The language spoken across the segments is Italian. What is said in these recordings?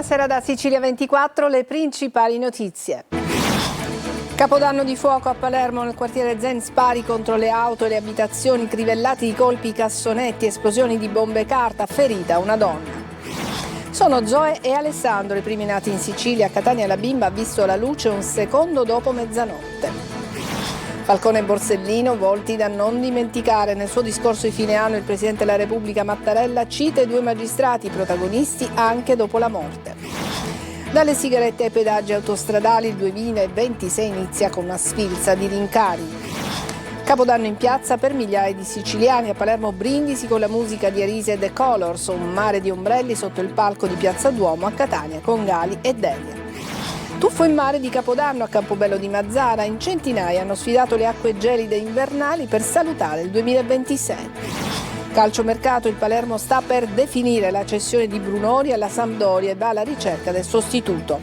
Buonasera da Sicilia 24, le principali notizie. Capodanno di fuoco a Palermo, nel quartiere Zen, spari contro le auto e le abitazioni, crivellati di colpi, cassonetti, esplosioni di bombe carta, ferita una donna. Sono Zoe e Alessandro, i primi nati in Sicilia. A Catania la bimba ha visto la luce un secondo dopo mezzanotte. Falcone e Borsellino, volti da non dimenticare. Nel suo discorso di fine anno il Presidente della Repubblica Mattarella cita i due magistrati protagonisti anche dopo la morte. Dalle sigarette ai pedaggi autostradali il 2026 inizia con una sfilza di rincari. Capodanno in piazza per migliaia di siciliani. A Palermo brindisi con la musica di Arisa e The Colors, un mare di ombrelli sotto il palco di Piazza Duomo. A Catania con Gali e Delia. Tuffo in mare di Capodanno a Campobello di Mazzara. In centinaia hanno sfidato le acque gelide invernali per salutare il 2026. Calciomercato, il Palermo sta per definire la cessione di Brunori alla Sampdoria e va alla ricerca del sostituto.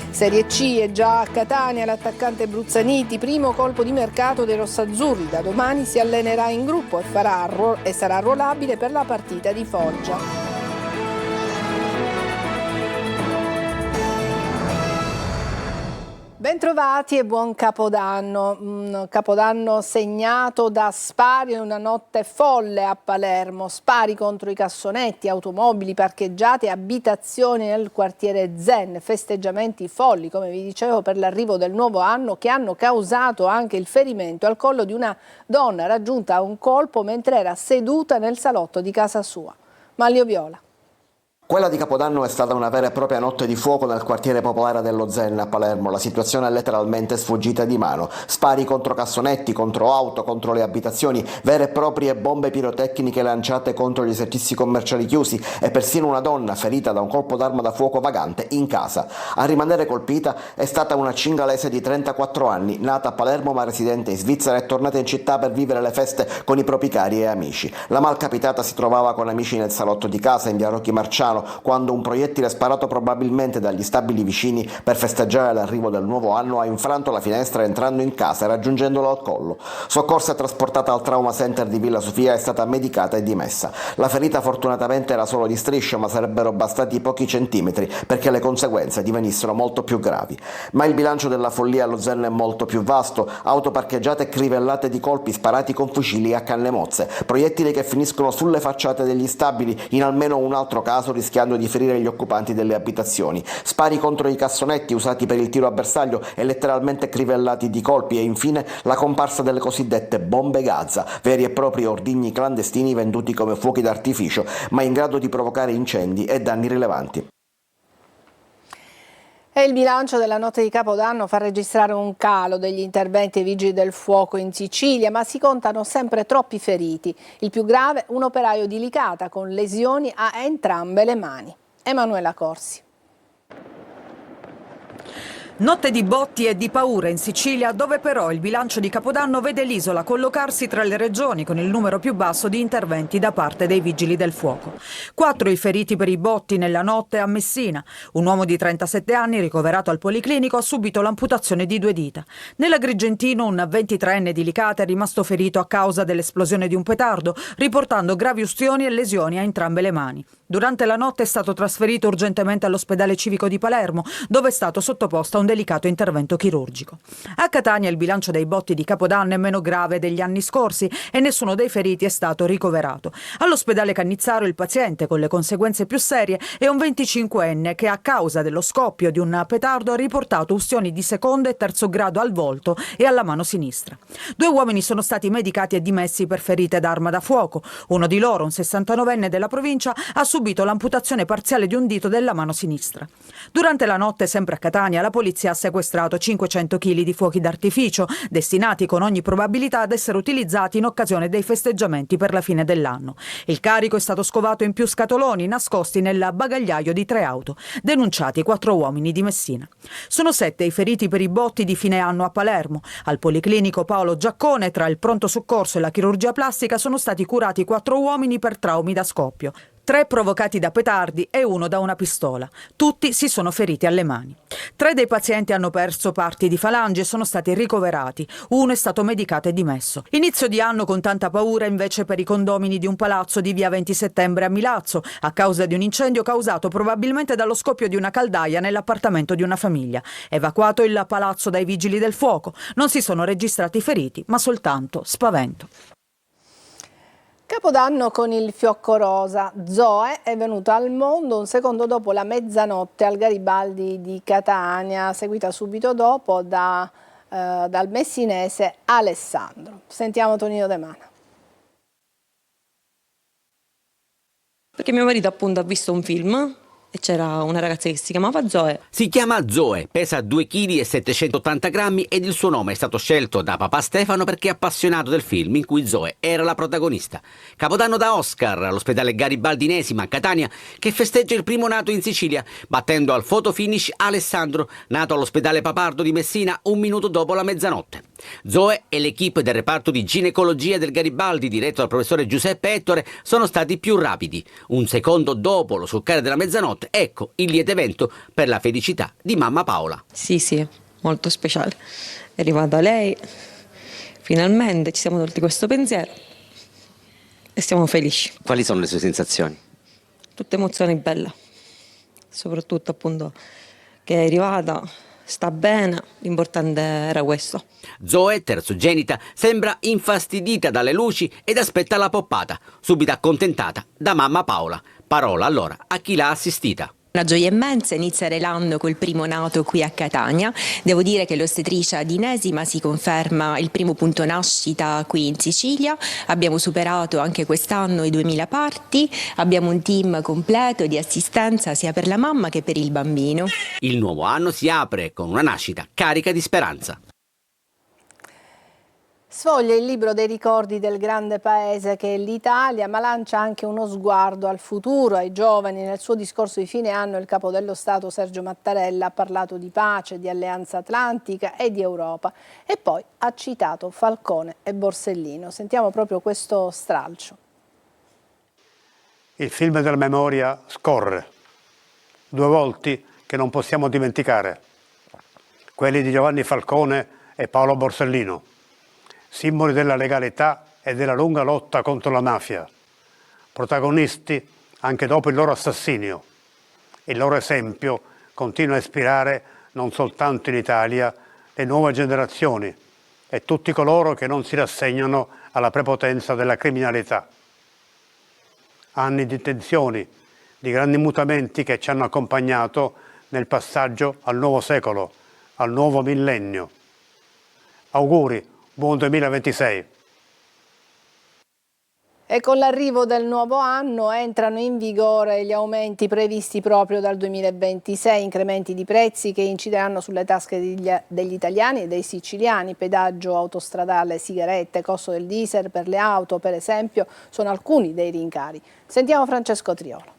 Serie C è già a Catania l'attaccante Bruzzaniti, primo colpo di mercato dei rossazzurri. Da domani si allenerà in gruppo e sarà arruolabile per la partita di Foggia. Bentrovati e buon Capodanno. Un Capodanno segnato da spari in una notte folle a Palermo. Spari contro i cassonetti, automobili parcheggiate, abitazioni nel quartiere Zen. Festeggiamenti folli, come vi dicevo, per l'arrivo del nuovo anno, che hanno causato anche il ferimento al collo di una donna raggiunta a un colpo mentre era seduta nel salotto di casa sua. Manlio Viola. Quella di Capodanno è stata una vera e propria notte di fuoco nel quartiere popolare dello Zen a Palermo. La situazione è letteralmente sfuggita di mano. Spari contro cassonetti, contro auto, contro le abitazioni, vere e proprie bombe pirotecniche lanciate contro gli esercizi commerciali chiusi e persino una donna ferita da un colpo d'arma da fuoco vagante in casa. A rimanere colpita è stata una cingalese di 34 anni, nata a Palermo ma residente in Svizzera e tornata in città per vivere le feste con i propri cari e amici. La malcapitata si trovava con amici nel salotto di casa in via Rocchi Marciano quando un proiettile sparato probabilmente dagli stabili vicini per festeggiare l'arrivo del nuovo anno ha infranto la finestra entrando in casa e raggiungendolo al collo. Soccorsa e trasportata al Trauma Center di Villa Sofia, è stata medicata e dimessa. La ferita fortunatamente era solo di striscio, ma sarebbero bastati pochi centimetri perché le conseguenze divenissero molto più gravi. Ma il bilancio della follia allo Zen è molto più vasto: auto parcheggiate e crivellate di colpi sparati con fucili a canne mozze, proiettili che finiscono sulle facciate degli stabili, in almeno un altro caso rischiando di ferire gli occupanti delle abitazioni, spari contro i cassonetti usati per il tiro a bersaglio e letteralmente crivellati di colpi, e infine la comparsa delle cosiddette bombe Gaza, veri e propri ordigni clandestini venduti come fuochi d'artificio, ma in grado di provocare incendi e danni rilevanti. E il bilancio della notte di Capodanno fa registrare un calo degli interventi ai vigili del fuoco in Sicilia, ma si contano sempre troppi feriti. Il più grave, un operaio di Licata con lesioni a entrambe le mani. Emanuela Corsi. Notte di botti e di paura in Sicilia, dove però il bilancio di Capodanno vede l'isola collocarsi tra le regioni con il numero più basso di interventi da parte dei vigili del fuoco. 4 i feriti per i botti nella notte a Messina. Un uomo di 37 anni ricoverato al Policlinico ha subito l'amputazione di 2 dita. Nell'Agrigentino un 23enne di Licata è rimasto ferito a causa dell'esplosione di un petardo, riportando gravi ustioni e lesioni a entrambe le mani. Durante la notte è stato trasferito urgentemente all'ospedale civico di Palermo, dove è stato sottoposto a un delicato intervento chirurgico. A Catania il bilancio dei botti di Capodanno è meno grave degli anni scorsi e nessuno dei feriti è stato ricoverato. All'ospedale Cannizzaro il paziente con le conseguenze più serie è un 25enne che a causa dello scoppio di un petardo ha riportato ustioni di secondo e terzo grado al volto e alla mano sinistra. 2 uomini sono stati medicati e dimessi per ferite d'arma da fuoco. Uno di loro, un 69enne della provincia, ha subito l'amputazione parziale di un dito della mano sinistra. Durante la notte, sempre a Catania, la polizia ha sequestrato 500 kg di fuochi d'artificio, destinati con ogni probabilità ad essere utilizzati in occasione dei festeggiamenti per la fine dell'anno. Il carico è stato scovato in più scatoloni nascosti nel bagagliaio di 3 auto, denunciati 4 uomini di Messina. Sono 7 i feriti per i botti di fine anno a Palermo. Al Policlinico Paolo Giaccone, tra il pronto soccorso e la chirurgia plastica, sono stati curati 4 uomini per traumi da scoppio. 3 provocati da petardi e 1 da una pistola. Tutti si sono feriti alle mani. 3 dei pazienti hanno perso parti di falange e sono stati ricoverati. 1 è stato medicato e dimesso. Inizio di anno con tanta paura invece per i condomini di un palazzo di via 20 settembre a Milazzo, a causa di un incendio causato probabilmente dallo scoppio di una caldaia nell'appartamento di una famiglia. Evacuato il palazzo dai vigili del fuoco. Non si sono registrati feriti, ma soltanto spavento. Capodanno con il fiocco rosa. Zoe è venuta al mondo un secondo dopo la mezzanotte al Garibaldi di Catania, seguita subito dopo dal messinese Alessandro. Sentiamo Tonino De Mana. Perché mio marito appunto ha visto un film e c'era una ragazza che si chiamava Zoe. Si chiama Zoe, pesa 2 kg e 780 grammi ed il suo nome è stato scelto da papà Stefano perché è appassionato del film in cui Zoe era la protagonista. Capodanno da Oscar all'ospedale Garibaldinesima a Catania, che festeggia il primo nato in Sicilia, battendo al photo finish Alessandro, nato all'ospedale Papardo di Messina un minuto dopo la mezzanotte. Zoe e l'equipe del reparto di ginecologia del Garibaldi, diretto dal professore Giuseppe Ettore, sono stati più rapidi. Un secondo dopo lo succare della mezzanotte, ecco il lieto evento per la felicità di mamma Paola. Sì, molto speciale. È arrivata lei, finalmente ci siamo tolti questo pensiero e siamo felici. Quali sono le sue sensazioni? Tutte emozioni belle, soprattutto appunto che è arrivata, sta bene, l'importante era questo. Zoe, terzogenita, sembra infastidita dalle luci ed aspetta la poppata, subito accontentata da mamma Paola. Parola allora a chi l'ha assistita. Una gioia immensa iniziare l'anno col primo nato qui a Catania. Devo dire che l'ostetricia di Inesima si conferma il primo punto nascita qui in Sicilia. Abbiamo superato anche quest'anno i 2000 parti. Abbiamo un team completo di assistenza sia per la mamma che per il bambino. Il nuovo anno si apre con una nascita carica di speranza. Sfoglia il libro dei ricordi del grande paese che è l'Italia, ma lancia anche uno sguardo al futuro, ai giovani. Nel suo discorso di fine anno il Capo dello Stato Sergio Mattarella ha parlato di pace, di alleanza atlantica e di Europa. E poi ha citato Falcone e Borsellino. Sentiamo proprio questo stralcio. Il film della memoria scorre. 2 volti che non possiamo dimenticare. Quelli di Giovanni Falcone e Paolo Borsellino. Simboli della legalità e della lunga lotta contro la mafia, protagonisti anche dopo il loro assassinio. Il loro esempio continua a ispirare non soltanto in Italia le nuove generazioni e tutti coloro che non si rassegnano alla prepotenza della criminalità. Anni di tensioni, di grandi mutamenti che ci hanno accompagnato nel passaggio al nuovo secolo, al nuovo millennio. Auguri! Buon 2026. E con l'arrivo del nuovo anno entrano in vigore gli aumenti previsti proprio dal 2026, incrementi di prezzi che incideranno sulle tasche degli italiani e dei siciliani. Pedaggio autostradale, sigarette, costo del diesel per le auto, per esempio, sono alcuni dei rincari. Sentiamo Francesco Triolo.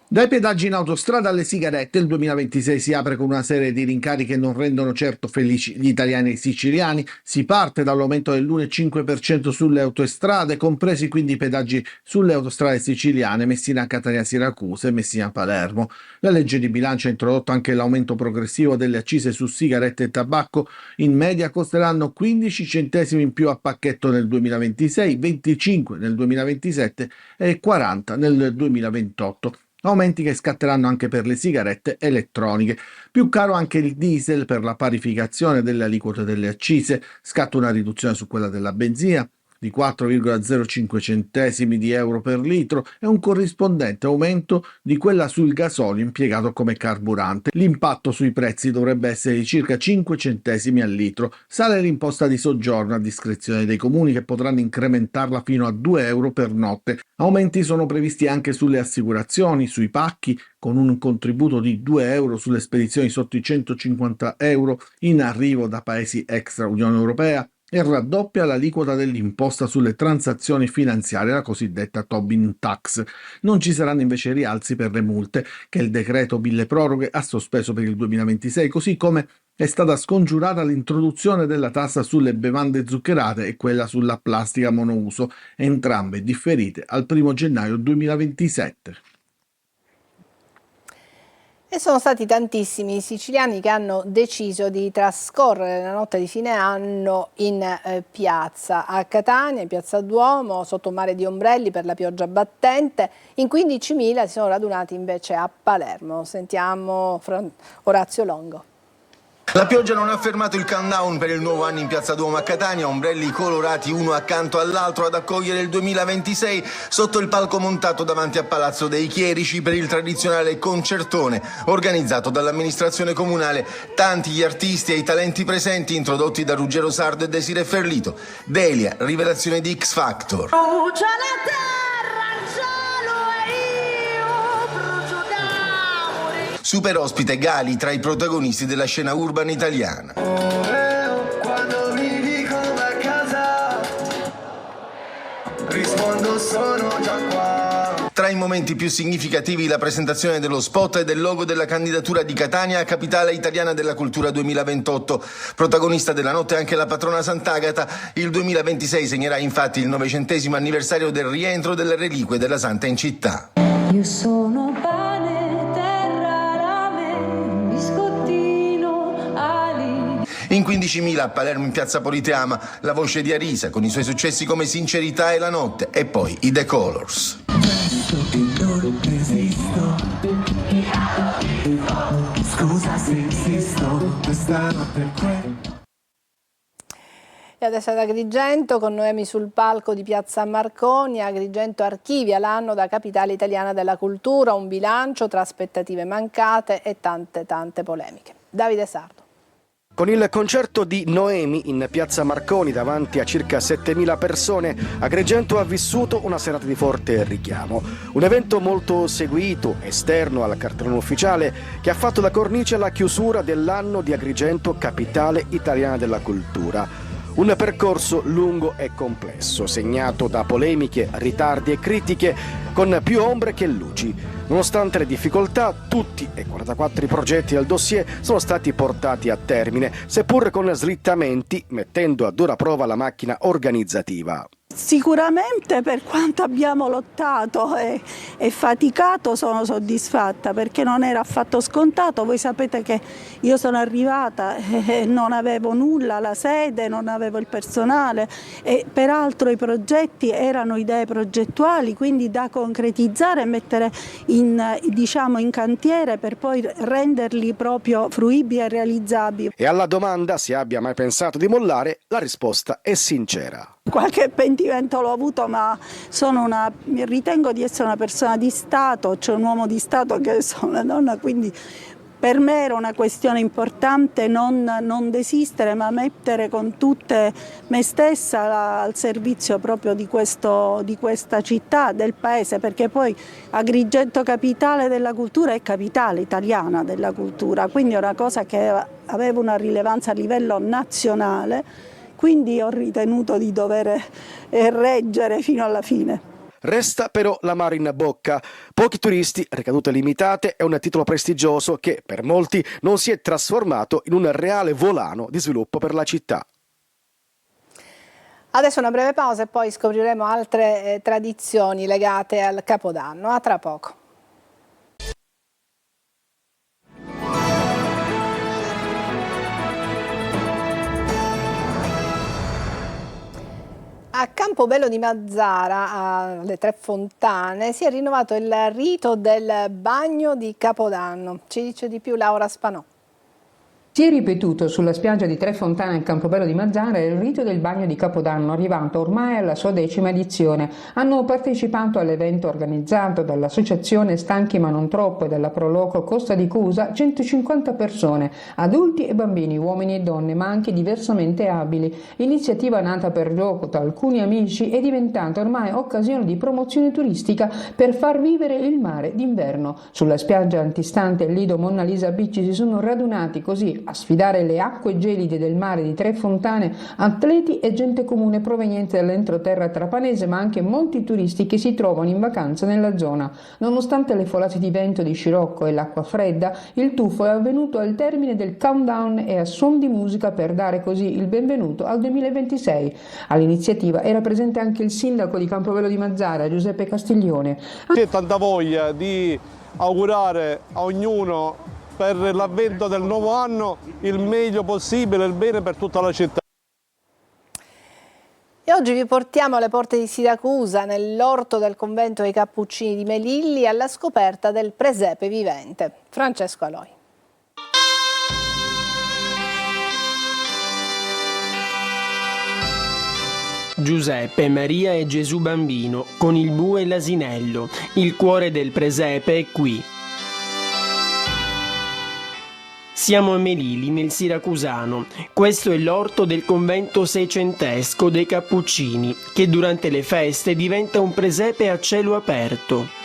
Dai pedaggi in autostrada alle sigarette, il 2026 si apre con una serie di rincari che non rendono certo felici gli italiani e i siciliani. Si parte dall'aumento dell'1,5% sulle autostrade, compresi quindi i pedaggi sulle autostrade siciliane, Messina, Catania, Siracusa e Messina, Palermo. La legge di bilancio ha introdotto anche l'aumento progressivo delle accise su sigarette e tabacco. In media costeranno 15 centesimi in più a pacchetto nel 2026, 25 nel 2027 e 40 nel 2028. Aumenti che scatteranno anche per le sigarette elettroniche. Più caro anche il diesel per la parificazione delle aliquote delle accise, scatta una riduzione su quella della benzina di 4,05 centesimi di euro per litro e un corrispondente aumento di quella sul gasolio impiegato come carburante. L'impatto sui prezzi dovrebbe essere di circa 5 centesimi al litro. Sale l'imposta di soggiorno a discrezione dei comuni che potranno incrementarla fino a 2 euro per notte. Aumenti sono previsti anche sulle assicurazioni, sui pacchi, con un contributo di 2 euro sulle spedizioni sotto i 150 euro in arrivo da paesi extra Unione Europea, e raddoppia l'aliquota dell'imposta sulle transazioni finanziarie, la cosiddetta Tobin Tax. Non ci saranno invece rialzi per le multe, che il decreto milleproroghe ha sospeso per il 2026, così come È stata scongiurata l'introduzione della tassa sulle bevande zuccherate e quella sulla plastica monouso, entrambe differite al 1 gennaio 2027. E sono stati tantissimi i siciliani che hanno deciso di trascorrere la notte di fine anno in piazza a Catania, in piazza Duomo, sotto un mare di ombrelli per la pioggia battente. In 15.000 si sono radunati invece a Palermo. Sentiamo Orazio Longo. La pioggia non ha fermato il countdown per il nuovo anno in piazza Duomo a Catania, ombrelli colorati uno accanto all'altro ad accogliere il 2026 sotto il palco montato davanti a Palazzo dei Chierici per il tradizionale concertone organizzato dall'amministrazione comunale. Tanti gli artisti e i talenti presenti introdotti da Ruggero Sardo e Desiree Ferlito. Delia, rivelazione di X Factor. Super ospite Gali tra i protagonisti della scena urban italiana. Quando mi dicono a casa, rispondo sono già qua. Tra i momenti più significativi la presentazione dello spot e del logo della candidatura di Catania a Capitale Italiana della Cultura 2028. Protagonista della notte anche la patrona Sant'Agata. Il 2026 segnerà infatti il 900° anniversario del rientro delle reliquie della Santa in città. Io sono pane, terra, rame, biscottino, ali. In 15.000 a Palermo in piazza Politeama, la voce di Arisa con i suoi successi come Sincerità e La Notte e poi i The Colors. Scusa se insisto, questa notte qui. E adesso ad Agrigento con Noemi sul palco di piazza Marconi. Agrigento archivia l'anno da capitale italiana della cultura, un bilancio tra aspettative mancate e tante polemiche. Davide Sardo. Con il concerto di Noemi in piazza Marconi davanti a circa 7.000 persone, Agrigento ha vissuto una serata di forte richiamo. Un evento molto seguito, esterno al cartellone ufficiale, che ha fatto da cornice alla chiusura dell'anno di Agrigento, capitale italiana della cultura. Un percorso lungo e complesso, segnato da polemiche, ritardi e critiche, con più ombre che luci. Nonostante le difficoltà, tutti e 44 i progetti del dossier sono stati portati a termine, seppur con slittamenti, mettendo a dura prova la macchina organizzativa. Sicuramente per quanto abbiamo lottato e faticato sono soddisfatta, perché non era affatto scontato. Voi sapete che io sono arrivata e non avevo nulla, la sede, non avevo il personale e peraltro i progetti erano idee progettuali, quindi da concretizzare e mettere in cantiere per poi renderli proprio fruibili e realizzabili. E alla domanda se abbia mai pensato di mollare, la risposta è sincera. Qualche pentimento l'ho avuto, ma ritengo di essere una persona di Stato, cioè un uomo di Stato che sono una donna, quindi per me era una questione importante non desistere, ma mettere con tutte me stessa al servizio proprio di questa città, del paese, perché poi Agrigento capitale della cultura è capitale italiana della cultura, quindi è una cosa che aveva una rilevanza a livello nazionale. Quindi ho ritenuto di dover reggere fino alla fine. Resta però l'amaro in bocca. Pochi turisti, ricadute limitate e un titolo prestigioso che per molti non si è trasformato in un reale volano di sviluppo per la città. Adesso una breve pausa e poi scopriremo altre tradizioni legate al Capodanno. A tra poco. A Campobello di Mazara, alle Tre Fontane, si è rinnovato il rito del bagno di Capodanno. Ci dice di più Laura Spanò. Si è ripetuto sulla spiaggia di Tre Fontane in Campobello di Mazara il rito del bagno di Capodanno, arrivato ormai alla sua 10ª edizione. Hanno partecipato all'evento organizzato dall'associazione Stanchi ma non troppo e dalla Proloco Costa di Cusa 150 persone, adulti e bambini, uomini e donne, ma anche diversamente abili. L'iniziativa nata per gioco tra alcuni amici è diventata ormai occasione di promozione turistica per far vivere il mare d'inverno. Sulla spiaggia antistante il lido Monna Lisa Beach si sono radunati così a sfidare le acque gelide del mare di Tre Fontane atleti e gente comune proveniente dall'entroterra trapanese, ma anche molti turisti che si trovano in vacanza nella zona. Nonostante le folate di vento di scirocco e l'acqua fredda, il tuffo è avvenuto al termine del countdown e a suon di musica per dare così il benvenuto al 2026. All'iniziativa era presente anche il sindaco di Campobello di Mazara, Giuseppe Castiglione. C'è tanta voglia di augurare a ognuno per l'avvento del nuovo anno il meglio possibile, il bene per tutta la città. E oggi vi portiamo alle porte di Siracusa, nell'orto del convento dei Cappuccini di Melilli, alla scoperta del presepe vivente. Francesco Aloi. Giuseppe, Maria e Gesù Bambino, con il bue e l'asinello. Il cuore del presepe è qui. Siamo a Melilli, nel Siracusano. Questo è l'orto del convento seicentesco dei Cappuccini, che durante le feste diventa un presepe a cielo aperto.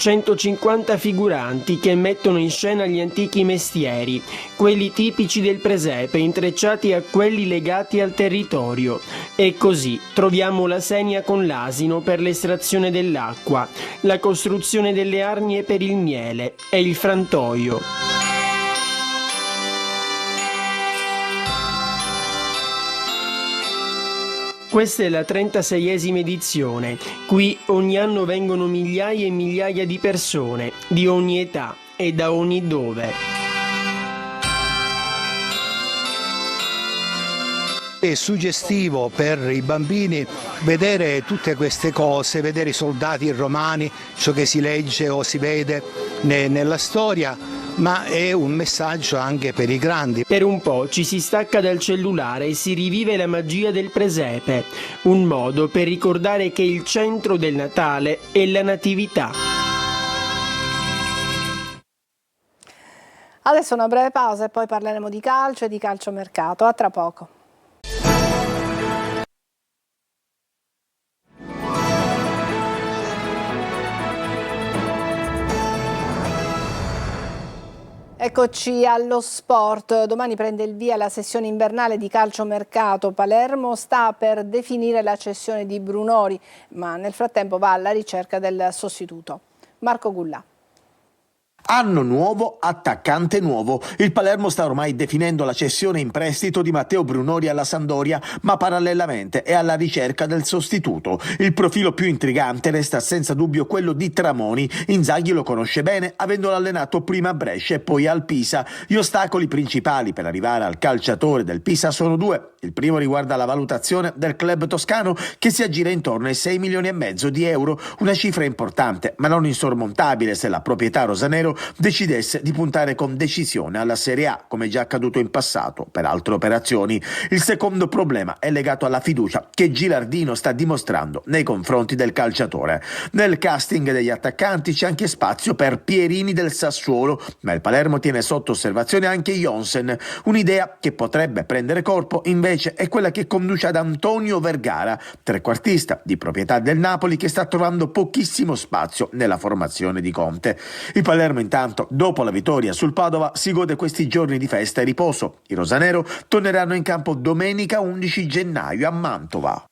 150 figuranti che mettono in scena gli antichi mestieri, quelli tipici del presepe intrecciati a quelli legati al territorio. E così troviamo la senia con l'asino per l'estrazione dell'acqua, la costruzione delle arnie per il miele e il frantoio. Questa è la 36esima edizione. Qui ogni anno vengono migliaia e migliaia di persone, di ogni età e da ogni dove. È suggestivo per i bambini vedere tutte queste cose, vedere i soldati romani, ciò che si legge o si vede nella storia, ma è un messaggio anche per i grandi. Per un po' ci si stacca dal cellulare e si rivive la magia del presepe, un modo per ricordare che il centro del Natale è la natività. Adesso una breve pausa e poi parleremo di calcio e di calciomercato. A tra poco. Eccoci allo sport. Domani prende il via la sessione invernale di calciomercato. Palermo sta per definire la cessione di Brunori, ma nel frattempo va alla ricerca del sostituto. Marco Gullà. Anno nuovo, attaccante nuovo. Il Palermo sta ormai definendo la cessione in prestito di Matteo Brunori alla Sampdoria, ma parallelamente è alla ricerca del sostituto. Il profilo più intrigante resta senza dubbio quello di Tramoni. Inzaghi lo conosce bene, avendolo allenato prima a Brescia e poi al Pisa. Gli ostacoli principali per arrivare al calciatore del Pisa sono due. Il primo riguarda la valutazione del club toscano, che si aggira intorno ai 6,5 milioni di euro, una cifra importante ma non insormontabile se la proprietà rosanero decidesse di puntare con decisione alla Serie A, come già accaduto in passato per altre operazioni. Il secondo problema è legato alla fiducia che Gilardino sta dimostrando nei confronti del calciatore. Nel casting degli attaccanti c'è anche spazio per Pierini del Sassuolo, ma il Palermo tiene sotto osservazione anche Jonsen. Un'idea che potrebbe prendere corpo invece è quella che conduce ad Antonio Vergara, trequartista di proprietà del Napoli, che sta trovando pochissimo spazio nella formazione di Conte. Il Palermo intanto, dopo la vittoria sul Padova, si gode questi giorni di festa e riposo. I rosanero torneranno in campo domenica 11 gennaio a Mantova.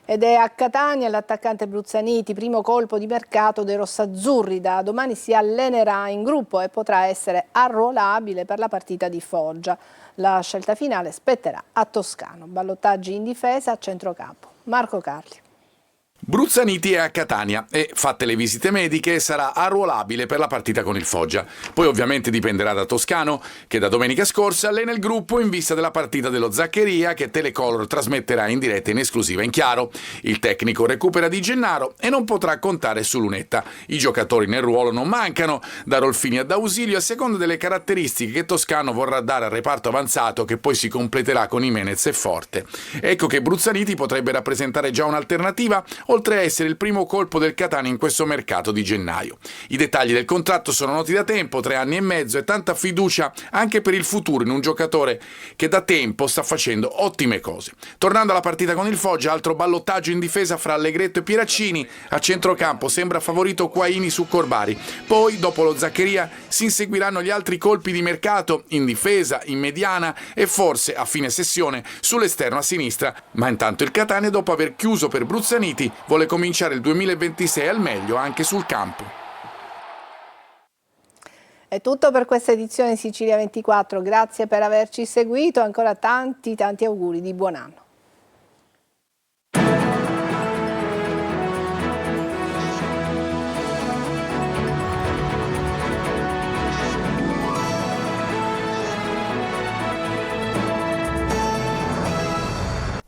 Ed è a Catania l'attaccante Bruzzaniti, primo colpo di mercato dei rossazzurri. Da domani si allenerà in gruppo e potrà essere arruolabile per la partita di Foggia. La scelta finale spetterà a Toscano. Ballottaggi in difesa a centrocampo. Marco Carli. Bruzzaniti è a Catania e, fatte le visite mediche, sarà arruolabile per la partita con il Foggia. Poi ovviamente dipenderà da Toscano, che da domenica scorsa allena il gruppo in vista della partita dello Zaccheria, che Telecolor trasmetterà in diretta in esclusiva in chiaro. Il tecnico recupera Di Gennaro e non potrà contare su Lunetta. I giocatori nel ruolo non mancano, da Rolfini ad Ausilio, a seconda delle caratteristiche che Toscano vorrà dare al reparto avanzato, che poi si completerà con Jimenez e Forte. Ecco che Bruzzaniti potrebbe rappresentare già un'alternativa, oltre a essere il primo colpo del Catania in questo mercato di gennaio. I dettagli del contratto sono noti da tempo, 3 anni e mezzo, e tanta fiducia anche per il futuro in un giocatore che da tempo sta facendo ottime cose. Tornando alla partita con il Foggia, altro ballottaggio in difesa fra Allegretto e Pieraccini. A centrocampo sembra favorito Quaini su Corbari. Poi, dopo lo Zaccheria, si inseguiranno gli altri colpi di mercato in difesa, in mediana e forse a fine sessione sull'esterno a sinistra. Ma intanto il Catania, dopo aver chiuso per Bruzzaniti, vuole cominciare il 2026 al meglio anche sul campo. È tutto per questa edizione Sicilia 24, grazie per averci seguito, ancora tanti auguri di buon anno.